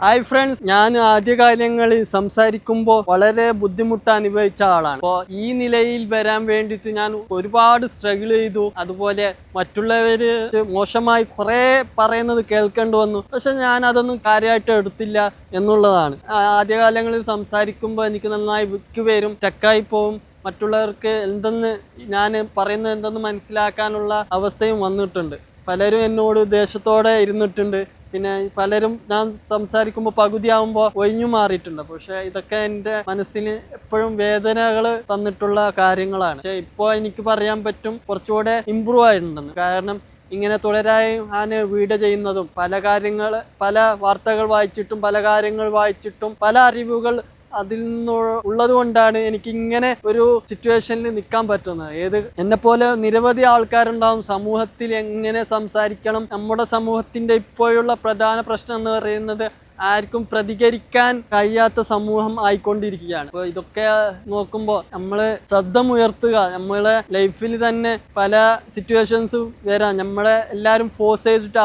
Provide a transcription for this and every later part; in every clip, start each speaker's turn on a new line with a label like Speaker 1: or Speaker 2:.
Speaker 1: Hi friends, ഞാൻ ആദ്യകാലങ്ങളിൽ സംസാരിക്കുമ്പോൾ വളരെ ബുദ്ധിമുട്ട് അനുഭവിച്ച ആളാണ്. അപ്പോൾ ഈ നിലയിൽ വരാൻ വേണ്ടിയിട്ട് ഞാൻ ഒരുപാട് സ്ട്രഗിൾ ചെയ്തു. അതുപോലെ മറ്റുള്ളവര് മോശമായി കുറെ പറയുന്നത് കേൾക്കേണ്ടി വന്നു. പക്ഷെ ഞാൻ അതൊന്നും കാര്യമായിട്ട് എടുത്തില്ല എന്നുള്ളതാണ്. ആദ്യകാലങ്ങളിൽ സംസാരിക്കുമ്പോൾ എനിക്ക് നന്നായി വിക്ക് വരും, സ്റ്റക്കായി പോവും. മറ്റുള്ളവർക്ക് എന്തെന്ന് ഞാൻ പറയുന്നത് എന്തെന്ന് മനസ്സിലാക്കാനുള്ള അവസ്ഥയും വന്നിട്ടുണ്ട്. പലരും എന്നോട് ദേഷ്യത്തോടെ ഇരുന്നിട്ടുണ്ട്. പിന്നെ പലരും ഞാൻ സംസാരിക്കുമ്പോൾ പകുതിയാവുമ്പോൾ ഒഴിഞ്ഞു മാറിയിട്ടുണ്ട്. പക്ഷെ ഇതൊക്കെ എൻ്റെ മനസ്സിന് എപ്പോഴും വേദനകൾ തന്നിട്ടുള്ള കാര്യങ്ങളാണ്. പക്ഷെ ഇപ്പോൾ എനിക്ക് പറയാൻ പറ്റും കുറച്ചുകൂടെ ഇമ്പ്രൂവ് ആയിട്ടുണ്ടെന്ന്. കാരണം ഇങ്ങനെ തുടരായി ഞാൻ വീഡിയോ ചെയ്യുന്നതും പല വാർത്തകൾ വായിച്ചിട്ടും പല കാര്യങ്ങൾ വായിച്ചിട്ടും പല അറിവുകൾ അതിൽ നിന്ന് ഉള്ളത് കൊണ്ടാണ് എനിക്ക് ഇങ്ങനെ ഒരു സിറ്റുവേഷനിൽ നിൽക്കാൻ പറ്റുന്നത്. എന്നെ പോലെ നിരവധി ആൾക്കാരുണ്ടാവും. സമൂഹത്തിൽ എങ്ങനെ സംസാരിക്കണം, നമ്മുടെ സമൂഹത്തിന്റെ ഇപ്പോഴുള്ള പ്രധാന പ്രശ്നം എന്ന് പറയുന്നത് ആർക്കും പ്രതികരിക്കാൻ കഴിയാത്ത സമൂഹം ആയിക്കൊണ്ടിരിക്കുകയാണ്. അപ്പോൾ ഇതൊക്കെ നോക്കുമ്പോൾ നമ്മള് ശബ്ദമുയർത്തുക. നമ്മളെ ലൈഫിൽ തന്നെ പല സിറ്റുവേഷൻസും വരാം. നമ്മളെ എല്ലാവരും ഫോഴ്സ് ചെയ്തിട്ട്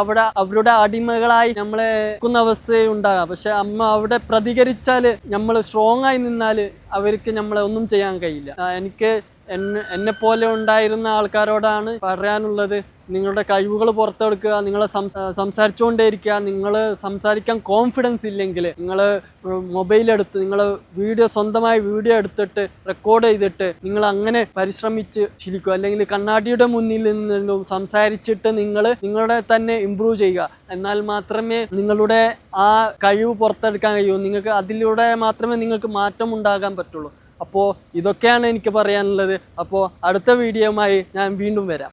Speaker 1: അവരുടെ അടിമകളായി നമ്മളെ വെക്കുന്ന അവസ്ഥയുണ്ടാകാം. പക്ഷെ അവിടെ പ്രതികരിച്ചാൽ നമ്മൾ സ്ട്രോങ് ആയി നിന്നാൽ അവർക്ക് നമ്മളെ ഒന്നും ചെയ്യാൻ കഴിയില്ല. എനിക്ക് എന്നെ പോലെ ഉണ്ടായിരുന്ന ആൾക്കാരോടാണ് പറയാനുള്ളത്, നിങ്ങളുടെ കഴിവുകൾ പുറത്തെടുക്കുക. നിങ്ങൾ സംസാരിച്ചുകൊണ്ടേയിരിക്കുക. നിങ്ങൾ സംസാരിക്കാൻ കോൺഫിഡൻസ് ഇല്ലെങ്കിൽ നിങ്ങൾ മൊബൈലെടുത്ത് നിങ്ങൾ സ്വന്തമായി വീഡിയോ എടുത്തിട്ട് റെക്കോർഡ് ചെയ്തിട്ട് നിങ്ങൾ അങ്ങനെ പരിശ്രമിച്ച് ശീലിക്കുക. അല്ലെങ്കിൽ കണ്ണാടിയുടെ മുന്നിൽ നിന്നും സംസാരിച്ചിട്ട് നിങ്ങളുടെ തന്നെ ഇമ്പ്രൂവ് ചെയ്യുക. എന്നാൽ മാത്രമേ നിങ്ങളുടെ ആ കഴിവ് പുറത്തെടുക്കാൻ കഴിയൂ. അതിലൂടെ മാത്രമേ നിങ്ങൾക്ക് മാറ്റം ഉണ്ടാകാൻ പറ്റുള്ളൂ. അപ്പോൾ ഇതൊക്കെയാണ് എനിക്ക് പറയാനുള്ളത്. അപ്പോൾ അടുത്ത വീഡിയോയുമായി ഞാൻ വീണ്ടും വരാം.